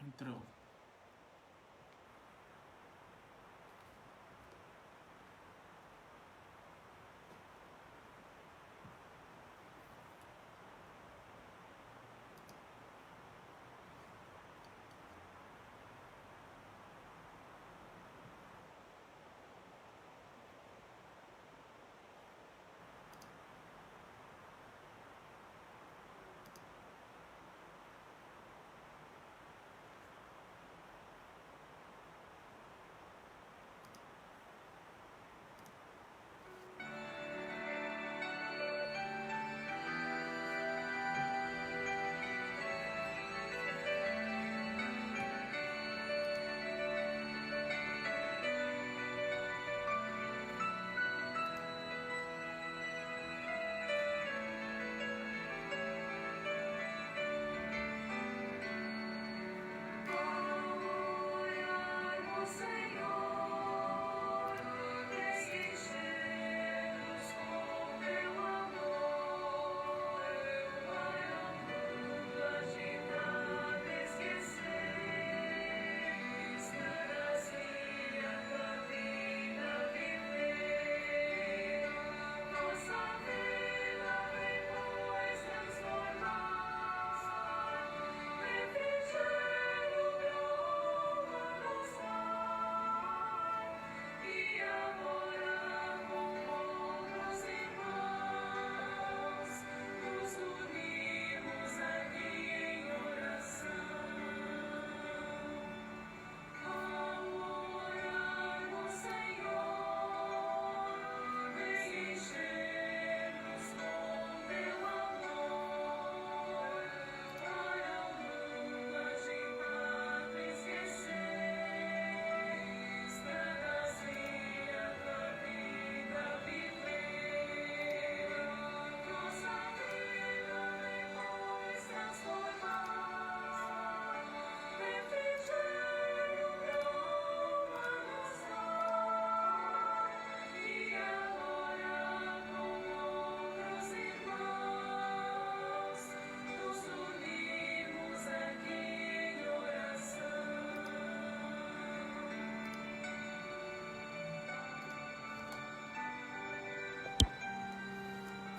Entrou.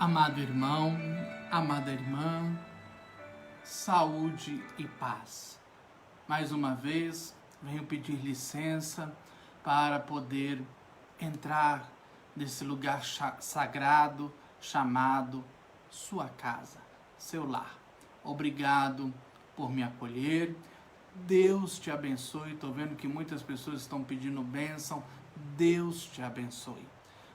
Amado irmão, amada irmã, saúde e paz. Mais uma vez, venho pedir licença para poder entrar nesse lugar sagrado chamado sua casa, seu lar. Obrigado por me acolher. Deus te abençoe. Estou vendo que muitas pessoas estão pedindo bênção. Deus te abençoe.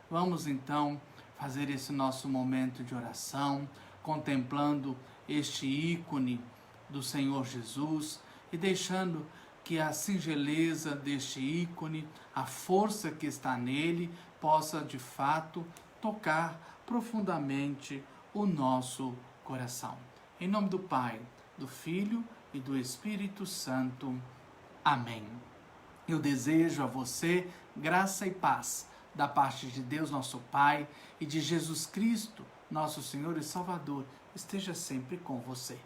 Vamos então fazer esse nosso momento de oração, contemplando este ícone do Senhor Jesus e deixando que a singeleza deste ícone, a força que está nele, possa de fato tocar profundamente o nosso coração. Em nome do Pai, do Filho e do Espírito Santo. Amém. Eu desejo a você graça e paz da parte de Deus, nosso Pai, e de Jesus Cristo, nosso Senhor e Salvador, esteja sempre com você.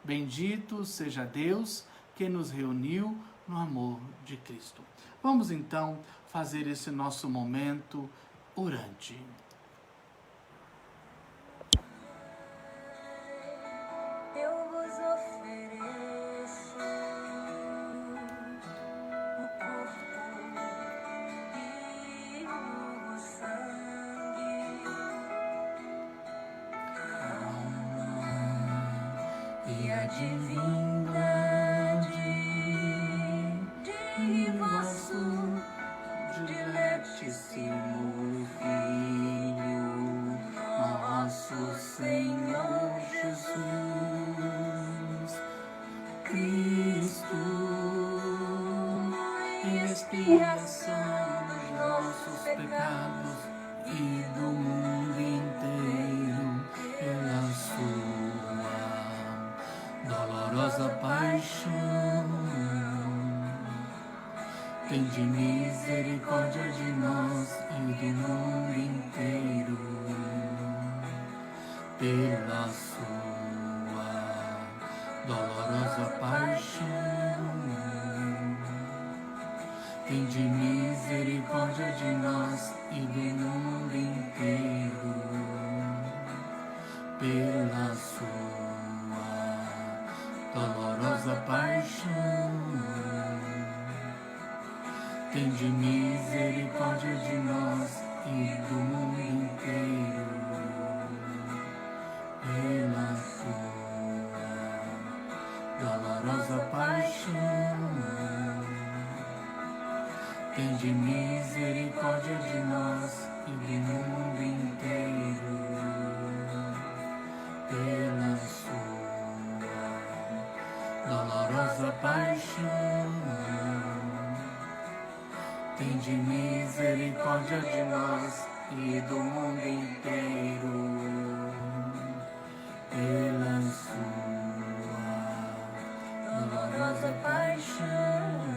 Bendito seja Deus que nos reuniu no amor de Cristo. Vamos então fazer esse nosso momento orante. Divindade de vosso diletíssimo Filho, nosso Senhor Jesus Cristo, expiação dos nossos pecados e do mundo inteiro pela sua dolorosa paixão. Tende misericórdia de nós e do mundo inteiro pela sua dolorosa paixão. tende misericórdia de nós e do mundo inteiro. Pela sua dolorosa paixão, tende misericórdia de nós e do mundo inteiro. Pela sua dolorosa paixão, tende misericórdia de nós e do mundo inteiro. Pela sua dolorosa paixão, tende misericórdia de nós e do mundo inteiro. Pela sua dolorosa paixão,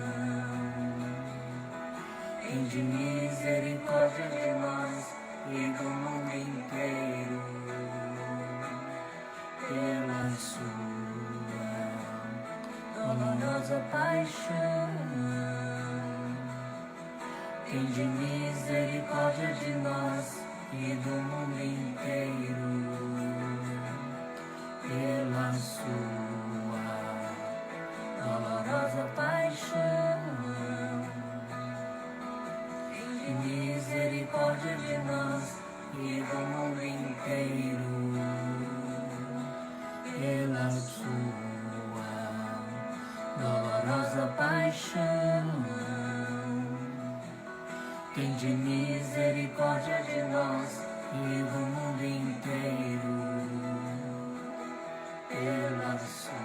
tende misericórdia de nós e do mundo inteiro. Pela sua dolorosa paixão, tende misericórdia de nós e do mundo inteiro. Pela sua dolorosa paixão, tende misericórdia de nós e do mundo inteiro. Pela sua dolorosa paixão, tende misericórdia de nós e do mundo inteiro. Pela sua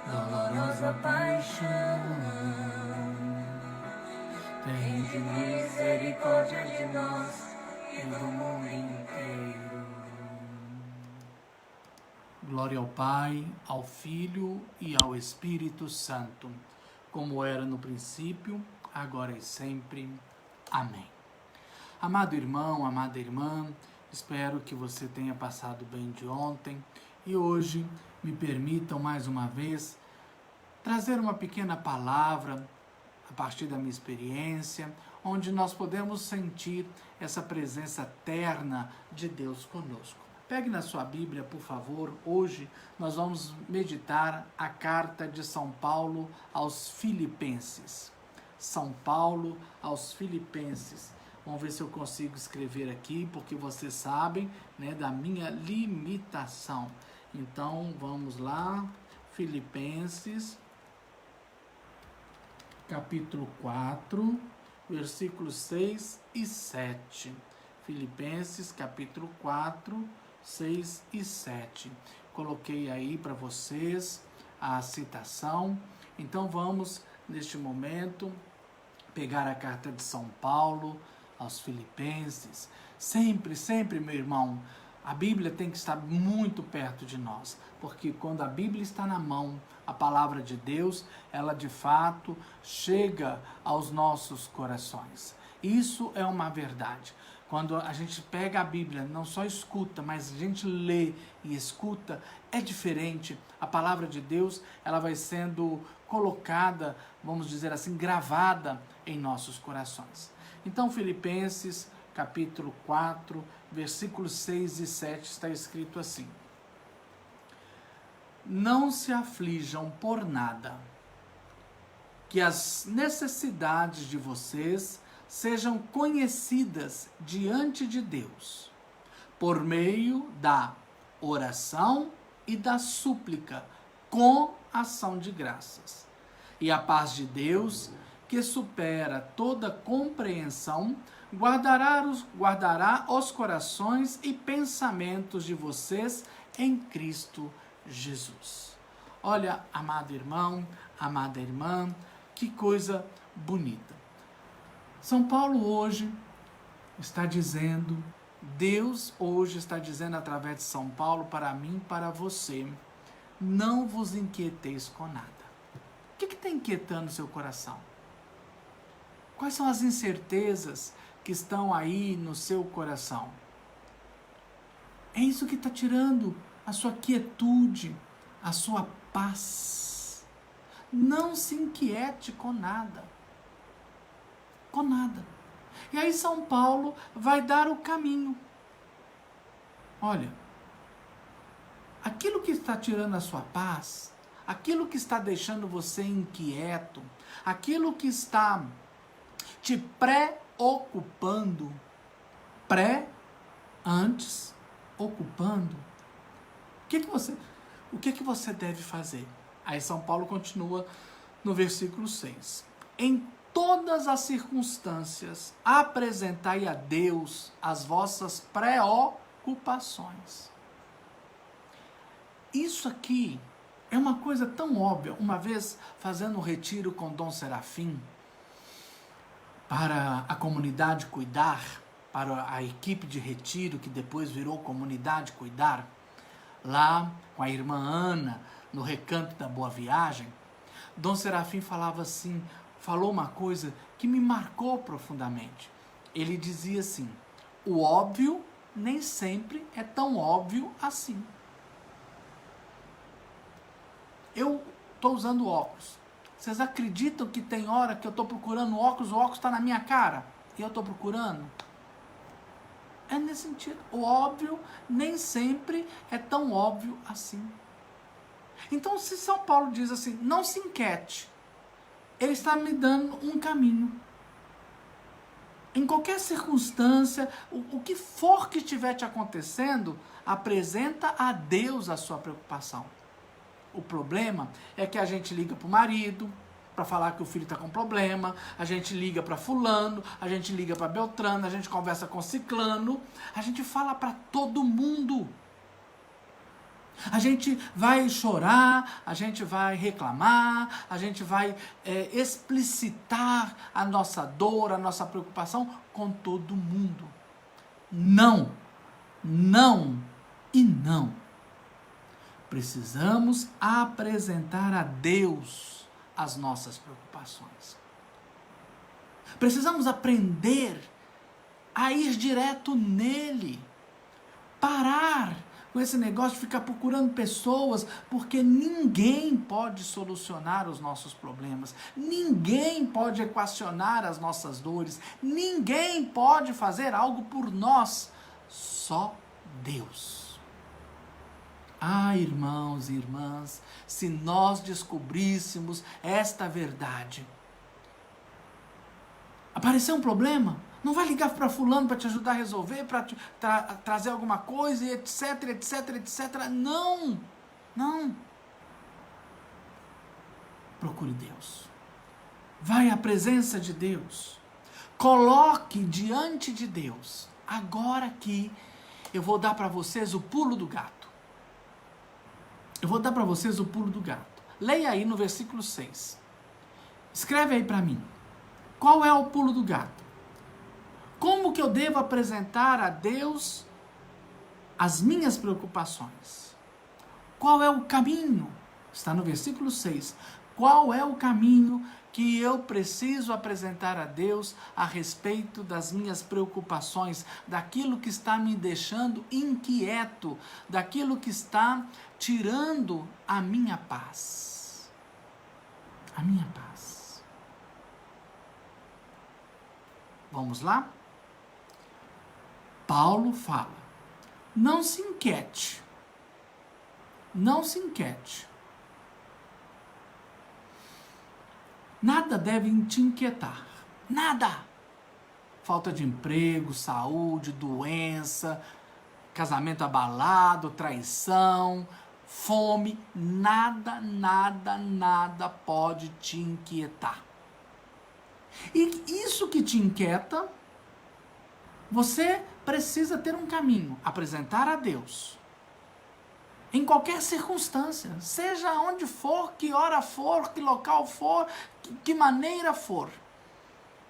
dolorosa paixão, tende misericórdia de nós e do mundo inteiro. Glória ao Pai, ao Filho e ao Espírito Santo, como era no princípio, agora e sempre. Amém. Amado irmão, amada irmã, espero que você tenha passado bem de ontem e hoje me permitam mais uma vez trazer uma pequena palavra a partir da minha experiência, onde nós podemos sentir essa presença terna de Deus conosco. Pegue na sua Bíblia, por favor. Hoje nós vamos meditar a carta de São Paulo aos Filipenses. São Paulo aos Filipenses. Vamos ver se eu consigo escrever aqui, porque vocês sabem, né, da minha limitação. Então, vamos lá. Filipenses, capítulo 4, versículos 6 e 7. Filipenses, capítulo 4, 6 e 7. Coloquei aí para vocês a citação. Então vamos, neste momento, pegar a carta de São Paulo aos Filipenses. Sempre, sempre, meu irmão, a Bíblia tem que estar muito perto de nós, porque quando a Bíblia está na mão, a palavra de Deus, ela de fato chega aos nossos corações. Isso é uma verdade. Quando a gente pega a Bíblia, não só escuta, mas a gente lê e escuta, é diferente. A palavra de Deus, ela vai sendo colocada, vamos dizer assim, gravada em nossos corações. Então, Filipenses, capítulo 4, versículos 6 e 7, está escrito assim: não se aflijam por nada, que as necessidades de vocês sejam conhecidas diante de Deus, por meio da oração e da súplica, com ação de graças. E a paz de Deus, que supera toda compreensão, guardará os corações e pensamentos de vocês em Cristo Jesus. Olha, amado irmão, amada irmã, que coisa bonita. São Paulo hoje está dizendo, Deus hoje está dizendo através de São Paulo para mim, para você, não vos inquieteis com nada. O que está inquietando o seu coração? Quais são as incertezas que estão aí no seu coração? É isso que está tirando a sua quietude, a sua paz. Não se inquiete com nada. Com nada. E aí São Paulo vai dar o caminho. Olha, aquilo que está tirando a sua paz, aquilo que está deixando você inquieto, aquilo que está te preocupando, antes, ocupando, o que você deve fazer? Aí São Paulo continua no versículo 6. Em todas as circunstâncias, apresentai a Deus as vossas preocupações. Isso aqui é uma coisa tão óbvia. Uma vez, fazendo um retiro com Dom Serafim, para a comunidade cuidar, para a equipe de retiro, que depois virou comunidade cuidar, lá com a irmã Ana, no Recanto da Boa Viagem, Dom Serafim falou uma coisa que me marcou profundamente. Ele dizia assim: o óbvio nem sempre é tão óbvio assim. Eu estou usando óculos. Vocês acreditam que tem hora que eu estou procurando óculos, o óculos está na minha cara e eu estou procurando? É nesse sentido. O óbvio nem sempre é tão óbvio assim. Então, se São Paulo diz assim, não se inquiete, ele está me dando um caminho. Em qualquer circunstância, o que for que estiver te acontecendo, apresenta a Deus a sua preocupação. O problema é que a gente liga para o marido para falar que o filho está com problema, a gente liga para fulano, a gente liga para Beltrano, a gente conversa com ciclano, a gente fala para todo mundo. A gente vai chorar, a gente vai reclamar, a gente vai explicitar a nossa dor, a nossa preocupação com todo mundo. Não, não e não. Precisamos apresentar a Deus as nossas preocupações. Precisamos aprender a ir direto nele. Parar com esse negócio de ficar procurando pessoas, porque ninguém pode solucionar os nossos problemas, ninguém pode equacionar as nossas dores, ninguém pode fazer algo por nós, só Deus. Ah, irmãos e irmãs, se nós descobríssemos esta verdade. Apareceu um problema? Não vai ligar para fulano para te ajudar a resolver, para trazer alguma coisa, e etc, etc, etc. Não, não. Procure Deus. Vai à presença de Deus. Coloque diante de Deus. Agora aqui eu vou dar para vocês o pulo do gato. Eu vou dar para vocês o pulo do gato. Leia aí no versículo 6. Escreve aí para mim. Qual é o pulo do gato? Como que eu devo apresentar a Deus as minhas preocupações? Qual é o caminho? Está no versículo 6. Qual é o caminho que eu preciso apresentar a Deus a respeito das minhas preocupações, daquilo que está me deixando inquieto, daquilo que está tirando a minha paz? A minha paz. Vamos lá? Paulo fala, não se inquiete. Não se inquiete. Nada deve te inquietar. Nada. Falta de emprego, saúde, doença, casamento abalado, traição, fome. Nada, nada, nada pode te inquietar. E isso que te inquieta, você precisa ter um caminho. Apresentar a Deus. Em qualquer circunstância, seja onde for, que hora for, que local for, que maneira for,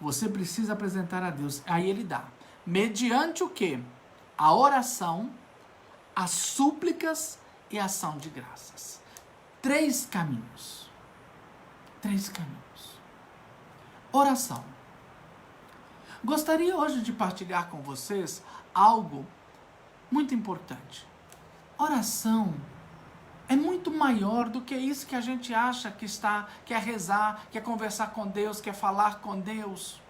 você precisa apresentar a Deus. Aí ele dá. Mediante o quê? A oração, as súplicas e a ação de graças. 3 caminhos. 3 caminhos. Oração. Gostaria hoje de partilhar com vocês algo muito importante. Oração É muito maior do que isso que a gente acha que quer rezar, quer conversar com Deus, quer falar com Deus.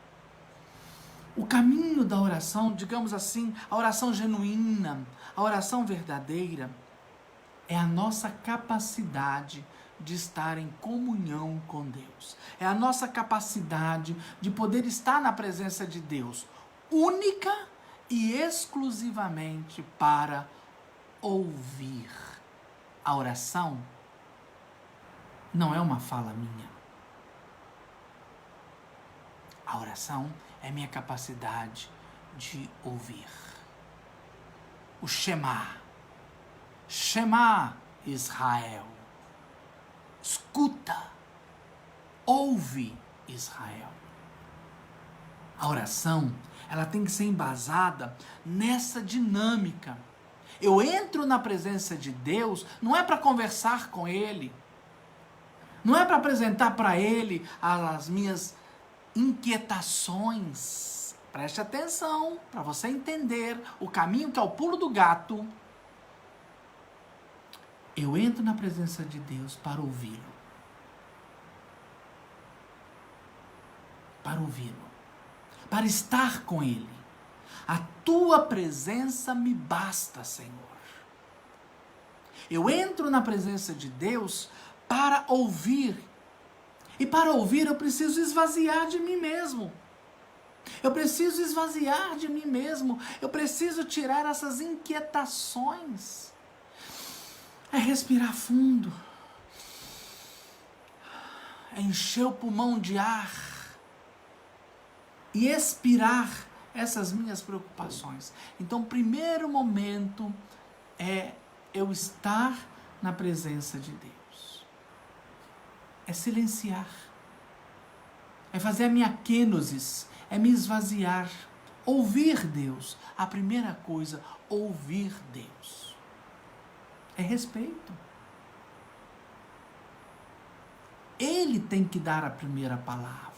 O caminho da oração, digamos assim, a oração genuína, a oração verdadeira, é a nossa capacidade de estar em comunhão com Deus. É a nossa capacidade de poder estar na presença de Deus, única e exclusivamente para ouvir. A oração não é uma fala minha. A oração é minha capacidade de ouvir. O Shema. Shema Israel. Escuta. Ouve Israel. A oração, ela tem que ser embasada nessa dinâmica. Eu entro na presença de Deus, não é para conversar com Ele, não é para apresentar para Ele as minhas inquietações. Preste atenção, para você entender o caminho que é o pulo do gato. Eu entro na presença de Deus para ouvi-lo. Para ouvi-lo. Para estar com Ele. A tua presença me basta, Senhor. Eu entro na presença de Deus para ouvir. E para ouvir eu preciso esvaziar de mim mesmo. Eu preciso esvaziar de mim mesmo. Eu preciso tirar essas inquietações. É respirar fundo. É encher o pulmão de ar. E expirar essas minhas preocupações. Então, o primeiro momento é eu estar na presença de Deus. É silenciar. É fazer a minha kenosis. É me esvaziar. Ouvir Deus. A primeira coisa, ouvir Deus. É respeito. Ele tem que dar a primeira palavra.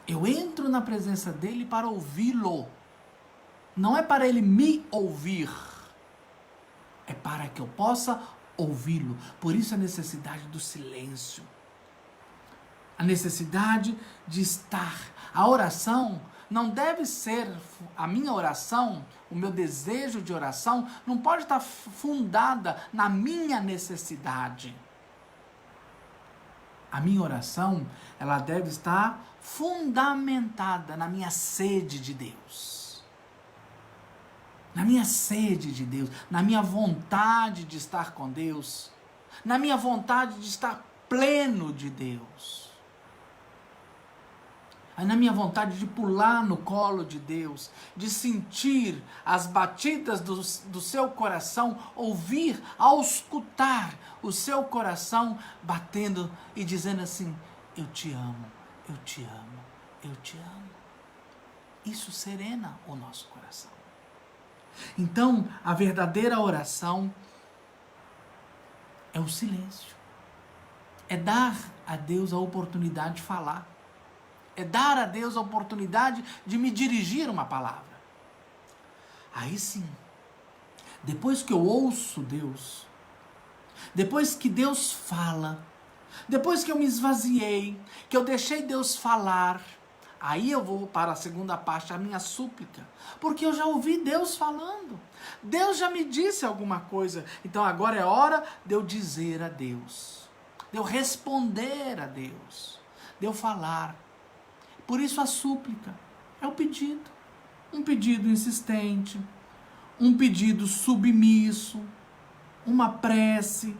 Eu entro na presença dele para ouvi-lo. Não é para ele me ouvir. É para que eu possa ouvi-lo. Por isso a necessidade do silêncio. A necessidade de estar. A oração não deve ser, a minha oração, o meu desejo de oração, não pode estar fundada na minha necessidade. A minha oração, ela deve estar fundamentada na minha sede de Deus. Na minha sede de Deus, na minha vontade de estar com Deus, na minha vontade de estar pleno de Deus. Na minha vontade de pular no colo de Deus, de sentir as batidas do seu coração, ouvir, auscultar o seu coração batendo e dizendo assim, eu te amo, eu te amo, eu te amo. Isso serena o nosso coração. Então, a verdadeira oração é o silêncio. É dar a Deus a oportunidade de falar. É dar a Deus a oportunidade de me dirigir uma palavra. Aí sim, depois que eu ouço Deus, depois que Deus fala, depois que eu me esvaziei, que eu deixei Deus falar, aí eu vou para a segunda parte, a minha súplica. Porque eu já ouvi Deus falando. Deus já me disse alguma coisa. Então agora é hora de eu dizer a Deus. De eu responder a Deus. De eu falar. Por isso a súplica é o pedido. Um pedido insistente, um pedido submisso, uma prece,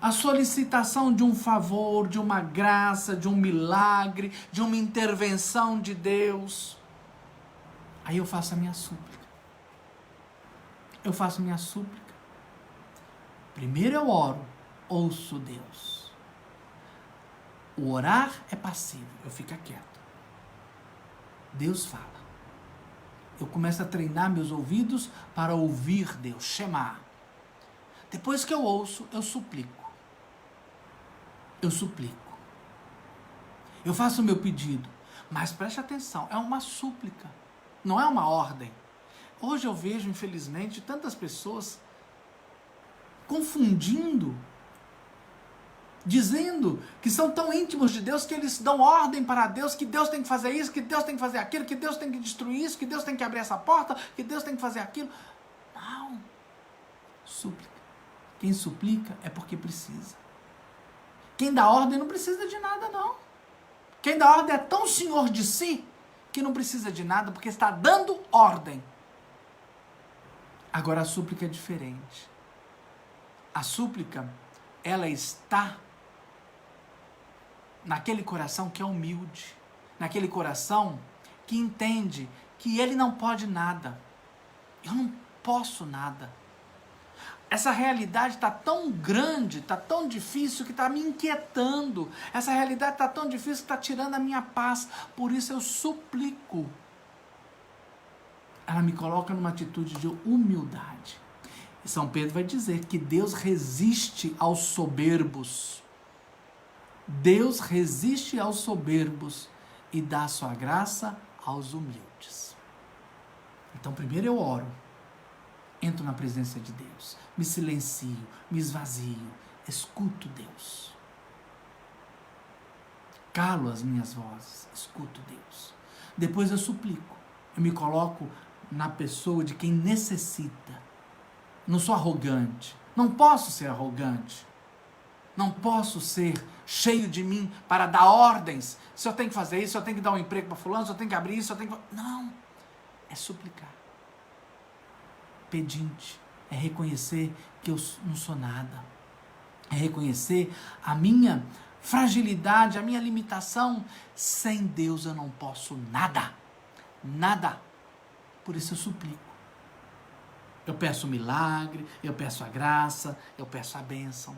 a solicitação de um favor, de uma graça, de um milagre, de uma intervenção de Deus. Aí eu faço a minha súplica. Eu faço minha súplica. Primeiro eu oro, ouço Deus. O orar é passivo, eu fico quieto. Deus fala. Eu começo a treinar meus ouvidos para ouvir Deus, Shema. Depois que eu ouço, eu suplico. Eu suplico. Eu faço o meu pedido. Mas preste atenção, é uma súplica, não é uma ordem. Hoje eu vejo, infelizmente, tantas pessoas confundindo, dizendo que são tão íntimos de Deus que eles dão ordem para Deus, que Deus tem que fazer isso, que Deus tem que fazer aquilo, que Deus tem que destruir isso, que Deus tem que abrir essa porta, que Deus tem que fazer aquilo. Não. Súplica. Quem suplica é porque precisa. Quem dá ordem não precisa de nada, não. Quem dá ordem é tão senhor de si que não precisa de nada porque está dando ordem. Agora a súplica é diferente. A súplica, ela está naquele coração que é humilde, naquele coração que entende que ele não pode nada. Eu não posso nada. Essa realidade está tão grande, está tão difícil que está me inquietando. Essa realidade está tão difícil que está tirando a minha paz. Por isso eu suplico. Ela me coloca numa atitude de humildade. E São Pedro vai dizer que Deus resiste aos soberbos. Deus resiste aos soberbos e dá a sua graça aos humildes. Então primeiro eu oro. Entro na presença de Deus, me silencio, me esvazio, escuto Deus. Calo as minhas vozes, escuto Deus. Depois eu suplico, eu me coloco na pessoa de quem necessita. Não sou arrogante, não posso ser arrogante. Não posso ser cheio de mim para dar ordens. Se eu tenho que fazer isso, se eu tenho que dar um emprego para fulano, se eu tenho que abrir isso, se eu tenho que... Não, é suplicar. Pedinte, é reconhecer que eu não sou nada, é reconhecer a minha fragilidade, a minha limitação. Sem Deus eu não posso nada, nada. Por isso eu suplico. Eu peço o milagre, eu peço a graça, eu peço a bênção.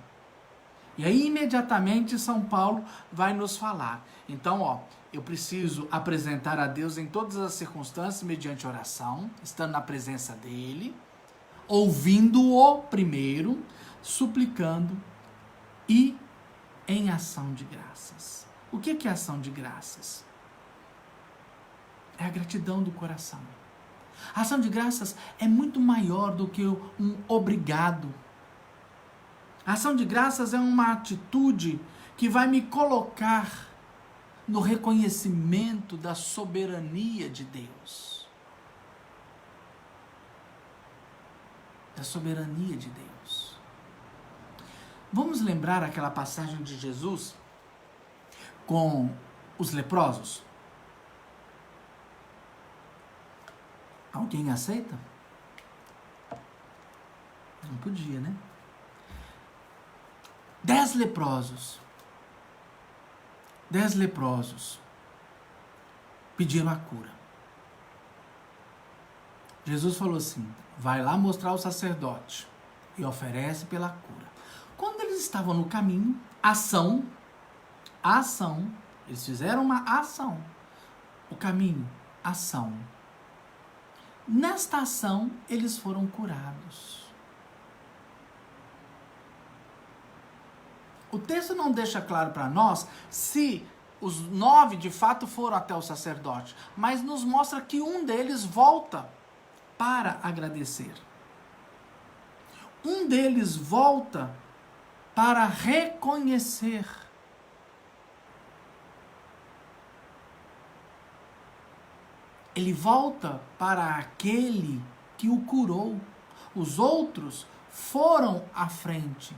E aí imediatamente São Paulo vai nos falar. Então, eu preciso apresentar a Deus em todas as circunstâncias mediante oração, estando na presença dele, ouvindo-o primeiro, suplicando e em ação de graças. O que é ação de graças? É a gratidão do coração. A ação de graças é muito maior do que um obrigado. A ação de graças é uma atitude que vai me colocar no reconhecimento da soberania de Deus. Da soberania de Deus. Vamos lembrar aquela passagem de Jesus com os leprosos? Alguém aceita? Não podia, né? 10 leprosos pediram a cura. Jesus falou assim: vai lá mostrar ao sacerdote e oferece pela cura. Quando eles estavam no caminho, ação, eles fizeram uma ação. O caminho, ação. Nesta ação, eles foram curados. O texto não deixa claro para nós se os 9 de fato foram até o sacerdote, mas nos mostra que um deles volta para agradecer. Um deles volta para reconhecer. Ele volta para aquele que o curou. Os outros foram à frente.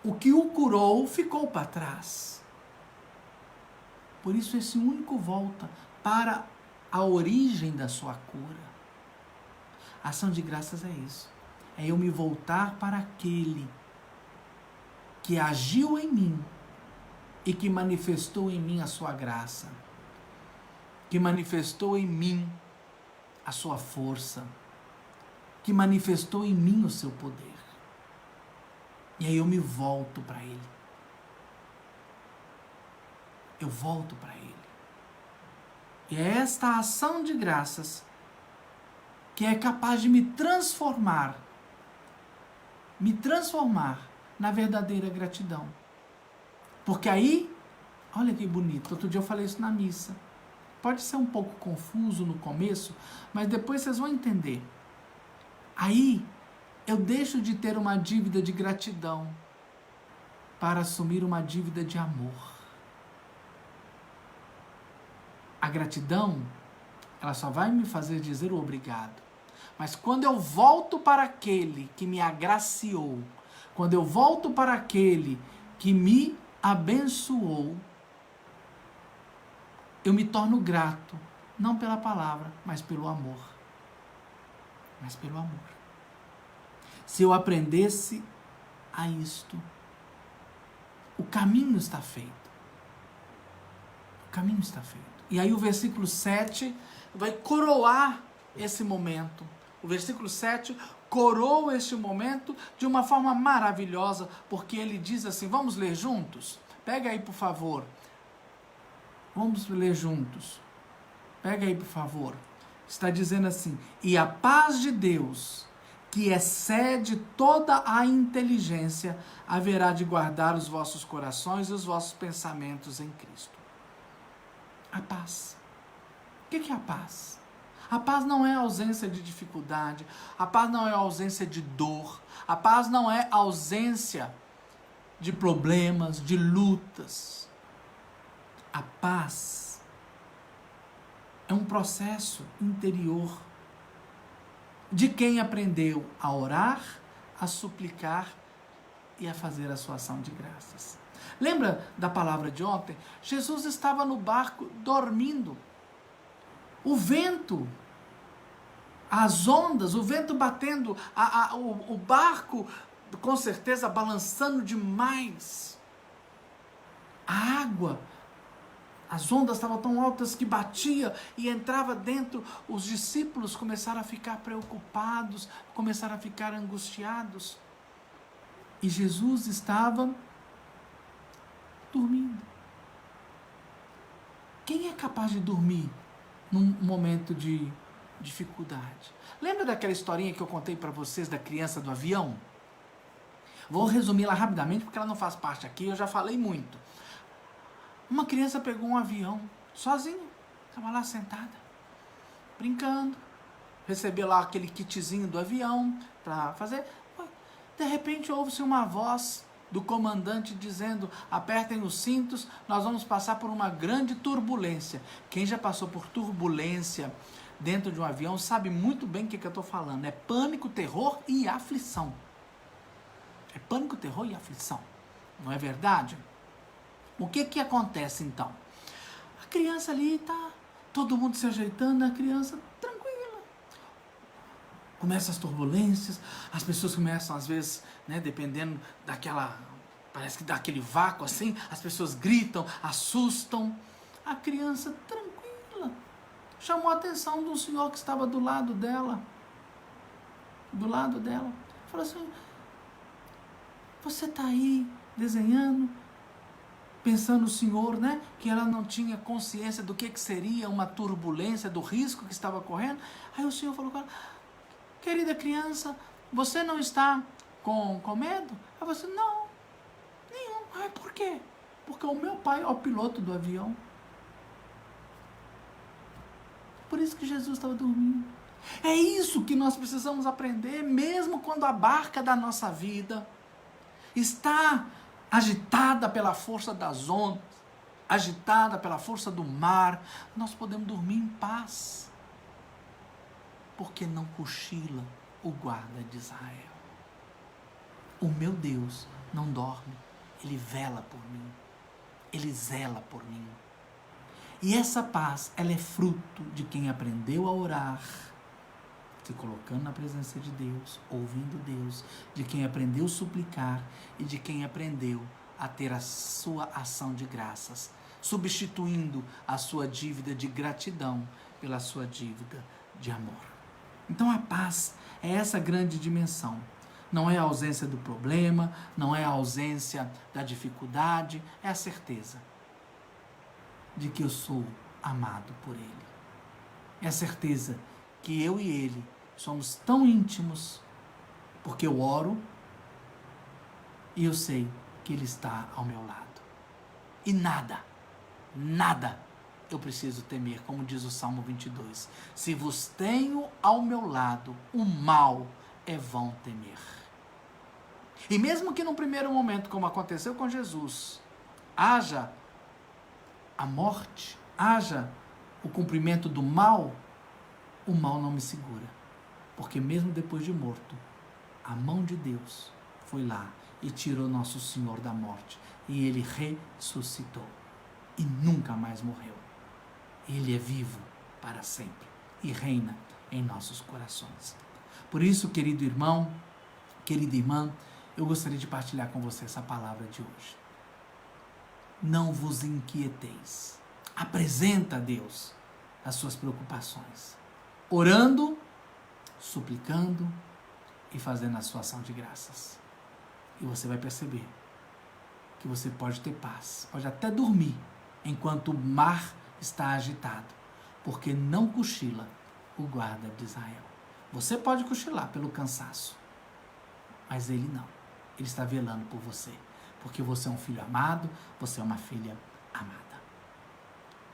O que o curou ficou para trás. Por isso esse único volta para a origem da sua cura. A ação de graças é isso. É eu me voltar para aquele que agiu em mim e que manifestou em mim a sua graça. Que manifestou em mim a sua força. Que manifestou em mim o seu poder. E aí eu me volto para Ele. Eu volto para Ele. E é esta ação de graças que é capaz de me transformar na verdadeira gratidão. Porque aí, olha que bonito, outro dia eu falei isso na missa. Pode ser um pouco confuso no começo, mas depois vocês vão entender. Aí, Eu deixo de ter uma dívida de gratidão para assumir uma dívida de amor. A gratidão, ela só vai me fazer dizer o obrigado. Mas quando eu volto para aquele que me agraciou, quando eu volto para aquele que me abençoou, eu me torno grato, não pela palavra, mas pelo amor. Mas pelo amor. Se eu aprendesse a isto, o caminho está feito. O caminho está feito. E aí o versículo 7 vai coroar esse momento. O versículo 7 coroa este momento de uma forma maravilhosa, porque ele diz assim, vamos ler juntos? Pega aí, por favor. Vamos ler juntos. Pega aí, por favor. Está dizendo assim, e a paz de Deus, que excede toda a inteligência, haverá de guardar os vossos corações e os vossos pensamentos em Cristo. A paz. O que é a paz? A paz não é ausência de dificuldade, a paz não é ausência de dor, a paz não é ausência de problemas, de lutas. A paz é um processo interior de quem aprendeu a orar, a suplicar e a fazer a sua ação de graças. Lembra da palavra de ontem? Jesus estava no barco dormindo. O vento, as ondas, o vento batendo, o barco com certeza balançando demais. A água, as ondas estavam tão altas que batia e entrava dentro. Os discípulos começaram a ficar preocupados, começaram a ficar angustiados. E Jesus estava dormindo. Quem é capaz de dormir num momento de dificuldade? Lembra daquela historinha que eu contei para vocês da criança do avião? Vou resumi-la rapidamente porque ela não faz parte aqui, eu já falei muito. Uma criança pegou um avião sozinha, estava lá sentada, brincando, recebeu lá aquele kitzinho do avião para fazer. De repente ouve-se uma voz do comandante dizendo, apertem os cintos, nós vamos passar por uma grande turbulência. Quem já passou por turbulência dentro de um avião sabe muito bem o que eu estou falando. É pânico, terror e aflição. É pânico, terror e aflição. Não é verdade? O que acontece então? A criança ali está, todo mundo se ajeitando, a criança tranquila. Começam as turbulências, as pessoas começam às vezes, né, dependendo daquela, parece que dá aquele vácuo assim, as pessoas gritam, assustam. A criança tranquila, chamou a atenção de um senhor que estava do lado dela. Falou assim, você está aí desenhando, pensando o senhor, né, que ela não tinha consciência do que seria uma turbulência, do risco que estava correndo. Aí o senhor falou com ela, querida criança, você não está com medo? Aí você, não, nenhum. Ah, por quê? Porque o meu pai é o piloto do avião. Por isso que Jesus estava dormindo. É isso que nós precisamos aprender, mesmo quando a barca da nossa vida está agitada pela força das ondas, agitada pela força do mar, nós podemos dormir em paz. Porque não cochila o guarda de Israel. O meu Deus não dorme, Ele vela por mim, Ele zela por mim. E essa paz, ela é fruto de quem aprendeu a orar, se colocando na presença de Deus, ouvindo Deus, de quem aprendeu a suplicar e de quem aprendeu a ter a sua ação de graças, substituindo a sua dívida de gratidão pela sua dívida de amor. Então a paz é essa grande dimensão. Não é a ausência do problema, não é a ausência da dificuldade, é a certeza de que eu sou amado por Ele. É a certeza que eu e Ele somos tão íntimos, porque eu oro e eu sei que Ele está ao meu lado. E nada eu preciso temer, como diz o Salmo 22. Se vos tenho ao meu lado, o mal é vão temer. E mesmo que num primeiro momento, como aconteceu com Jesus, haja a morte, haja o cumprimento do mal, o mal não me segura. Porque mesmo depois de morto, a mão de Deus foi lá e tirou nosso Senhor da morte. E Ele ressuscitou. E nunca mais morreu. Ele é vivo para sempre e reina em nossos corações. Por isso, querido irmão, querida irmã, eu gostaria de partilhar com você essa palavra de hoje. Não vos inquieteis. Apresenta a Deus as suas preocupações, orando, suplicando e fazendo a sua ação de graças. E você vai perceber que você pode ter paz, pode até dormir enquanto o mar está agitado, porque não cochila o guarda de Israel. Você pode cochilar pelo cansaço, mas ele não. Ele está velando por você, porque você é um filho amado, você é uma filha amada.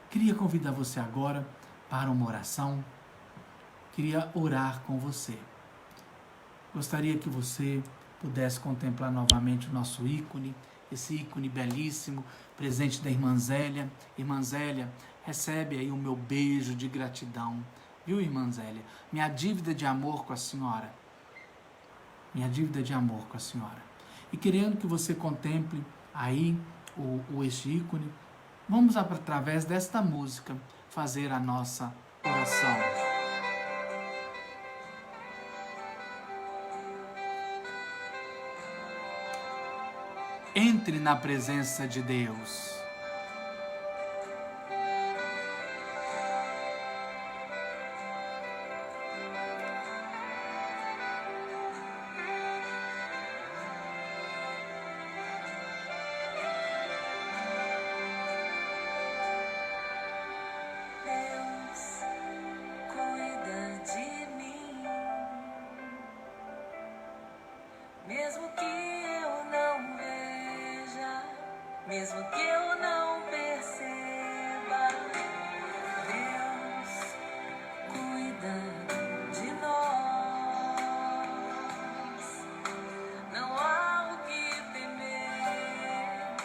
Queria convidar você agora para uma oração. Queria orar com você. Gostaria que você pudesse contemplar novamente o nosso ícone, esse ícone belíssimo, presente da Irmã Zélia. Irmã Zélia, recebe aí o meu beijo de gratidão. Viu, Irmã Zélia? Minha dívida de amor com a senhora. Minha dívida de amor com a senhora. E querendo que você contemple aí este ícone, vamos, através desta música, fazer a nossa oração. Entre na presença de Deus. Mesmo que eu não veja, mesmo que eu não perceba, Deus cuida de nós. Não há o que temer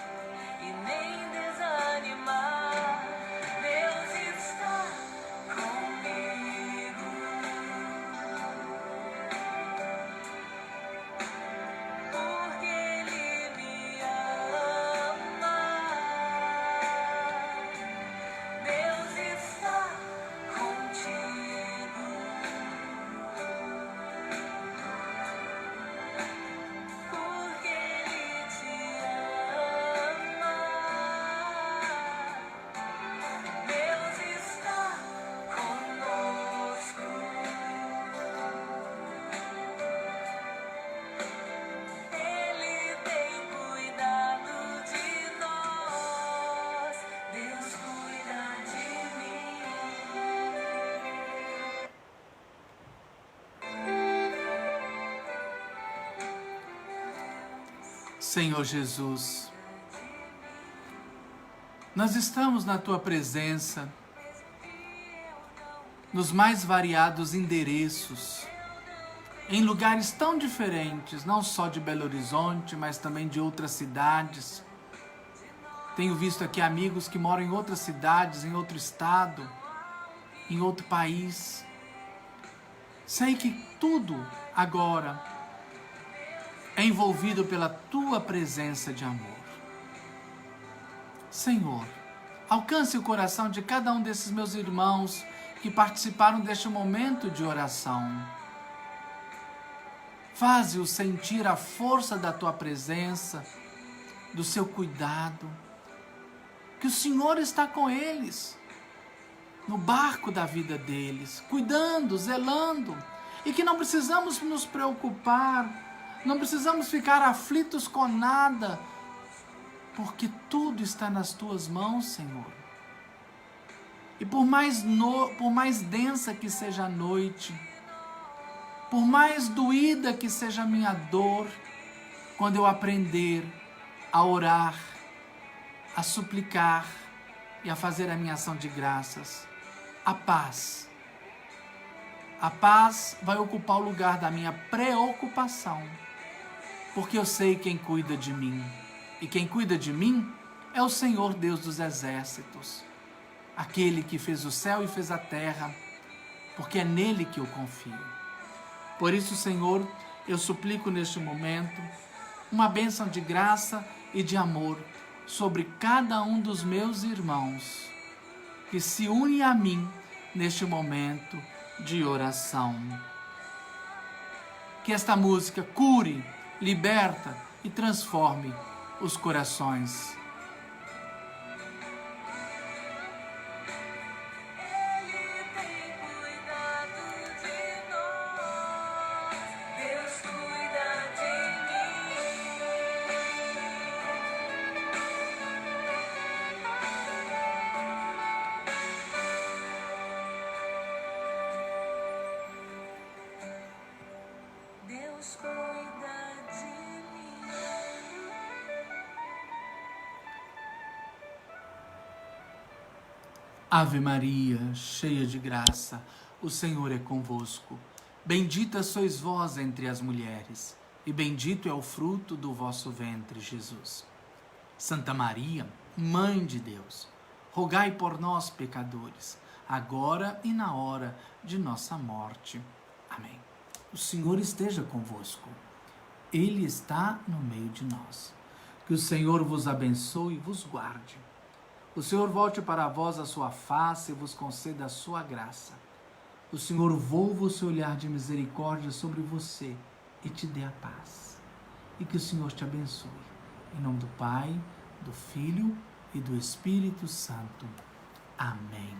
e nem desanimar. Deus está comigo. Senhor Jesus, nós estamos na Tua presença, nos mais variados endereços, em lugares tão diferentes, não só de Belo Horizonte, mas também de outras cidades. Tenho visto aqui amigos que moram em outras cidades, em outro estado, em outro país. Sei que tudo agora é envolvido pela Tua presença de amor. Senhor, alcance o coração de cada um desses meus irmãos que participaram deste momento de oração. Faze-os sentir a força da Tua presença, do Seu cuidado, que o Senhor está com eles, no barco da vida deles, cuidando, zelando, e que não precisamos nos preocupar, não precisamos ficar aflitos com nada, porque tudo está nas Tuas mãos, Senhor. E por mais densa que seja a noite, por mais doída que seja a minha dor, quando eu aprender a orar, a suplicar e a fazer a minha ação de graças, a paz A paz vai ocupar o lugar da minha preocupação, porque eu sei quem cuida de mim. E quem cuida de mim é o Senhor Deus dos exércitos, aquele que fez o céu e fez a terra, porque é nele que eu confio. Por isso, Senhor, eu suplico neste momento uma bênção de graça e de amor sobre cada um dos meus irmãos que se unem a mim neste momento de oração. Que esta música cure, liberta e transforme os corações. Ele tem cuidado de nós. Deus cuida de mim. Deus cuida de mim. Ave Maria, cheia de graça, o Senhor é convosco. Bendita sois vós entre as mulheres, e bendito é o fruto do vosso ventre, Jesus. Santa Maria, Mãe de Deus, rogai por nós, pecadores, agora e na hora de nossa morte. Amém. O Senhor esteja convosco. Ele está no meio de nós. Que o Senhor vos abençoe e vos guarde. O Senhor volte para vós a sua face e vos conceda a sua graça. O Senhor volva o seu olhar de misericórdia sobre você e te dê a paz. E que o Senhor te abençoe. Em nome do Pai, do Filho e do Espírito Santo. Amém.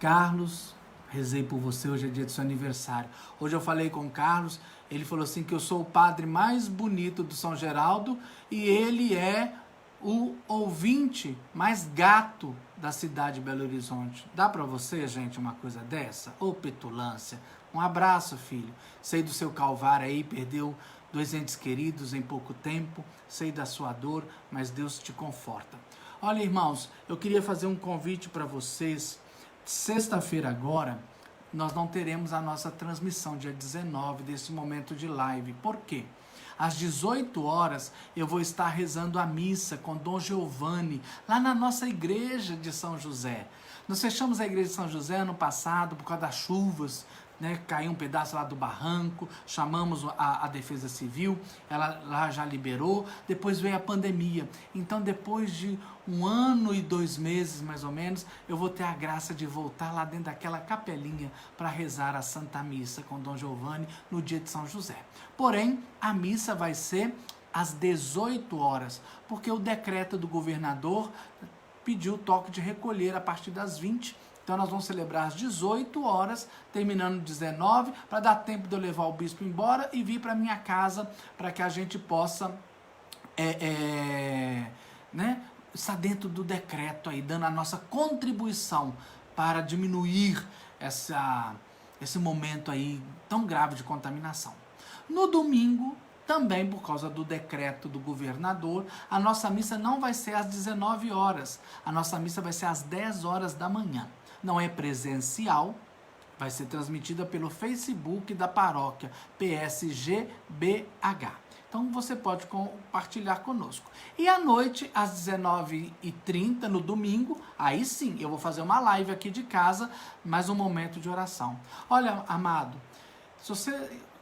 Carlos, rezei por você, hoje é dia do seu aniversário. Hoje eu falei com o Carlos, ele falou assim que eu sou o padre mais bonito do São Geraldo e ele é o ouvinte mais gato da cidade de Belo Horizonte. Dá pra você, gente, uma coisa dessa? Ô petulância. Um abraço, filho. Sei do seu calvário aí, perdeu 2 entes queridos em pouco tempo. Sei da sua dor, mas Deus te conforta. Olha, irmãos, eu queria fazer um convite para vocês. Sexta-feira agora, nós não teremos a nossa transmissão, dia 19, desse momento de live. Por quê? Às 18 horas, eu vou estar rezando a missa com Dom Giovanni, lá na nossa igreja de São José. Nós fechamos a igreja de São José ano passado por causa das chuvas, né? Caiu um pedaço lá do barranco, chamamos a Defesa Civil, ela lá já liberou, depois veio a pandemia. Então, depois de 1 ano e 2 meses, mais ou menos, eu vou ter a graça de voltar lá dentro daquela capelinha para rezar a Santa Missa com Dom Giovanni no dia de São José. Porém, a missa vai ser às 18 horas, porque o decreto do governador pediu o toque de recolher a partir das 20. Então nós vamos celebrar às 18 horas, terminando 19, para dar tempo de eu levar o bispo embora e vir para minha casa, para que a gente possa estar dentro do decreto aí, dando a nossa contribuição para diminuir esse momento aí tão grave de contaminação. No domingo, também por causa do decreto do governador, a nossa missa não vai ser às 19 horas, a nossa missa vai ser às 10 horas da manhã. Não é presencial, vai ser transmitida pelo Facebook da paróquia PSGBH. Então você pode compartilhar conosco. E à noite, às 19h30, no domingo, aí sim, eu vou fazer uma live aqui de casa, mais um momento de oração. Olha, amado,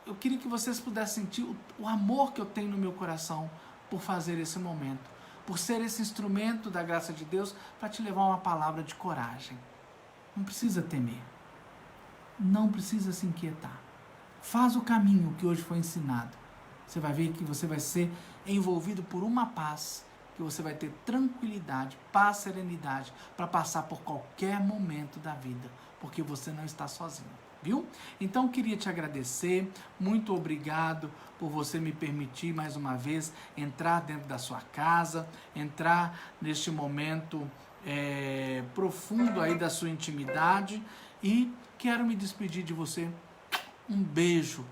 eu queria que vocês pudessem sentir o amor que eu tenho no meu coração por fazer esse momento, por ser esse instrumento da graça de Deus para te levar uma palavra de coragem. Não precisa temer. Não precisa se inquietar. Faz o caminho que hoje foi ensinado. Você vai ver que você vai ser envolvido por uma paz, que você vai ter tranquilidade, paz, serenidade para passar por qualquer momento da vida, porque você não está sozinho, viu? Então queria te agradecer, muito obrigado por você me permitir mais uma vez entrar dentro da sua casa, entrar neste momento profundo aí da sua intimidade e quero me despedir de você. Um beijo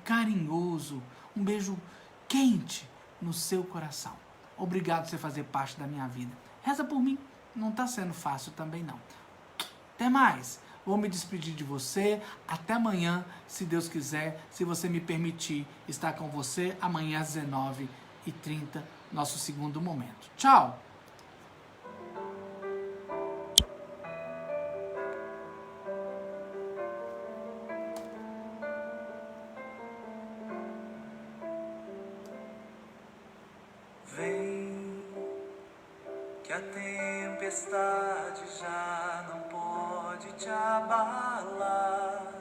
carinhoso, um beijo quente no seu coração. Obrigado por você fazer parte da minha vida. Reza por mim, não está sendo fácil também não. Até mais, Vou me despedir de você. Até amanhã, se Deus quiser, se você me permitir estar com você amanhã às 19h30, nosso segundo momento. Tchau! Vem, que a tempestade já não pode te abalar.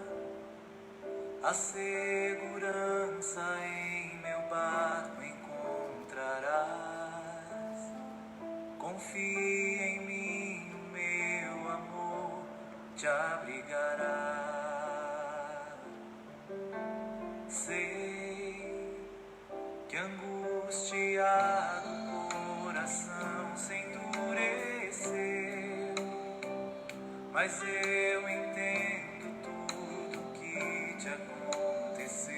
A segurança em meu barco encontrarás. Confia em mim, meu amor te abrigará. Sei que angustiado o coração se endureceu, mas eu entendo tudo que te aconteceu.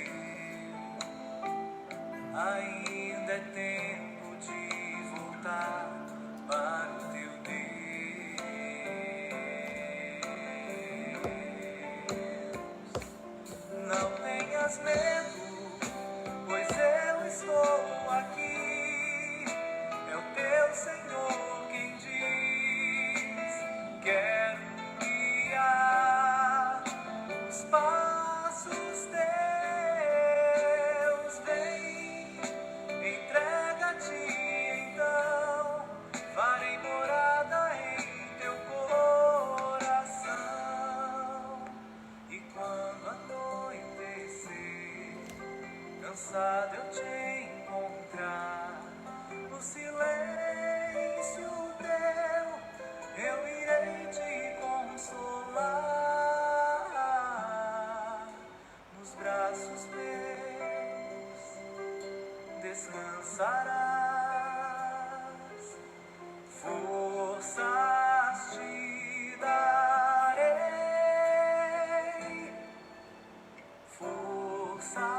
Ainda é tempo de voltar para o teu Deus. Não tenhas medo, pois eu estou aqui. É o teu Senhor quem diz: quero guiar os passos teus. Vem, entrega-te então, farei morada em teu coração. E quando anoitecer, cansado eu te encontrar, no silêncio teu eu irei te consolar. Nos braços meus descansarás, forças te darei, forças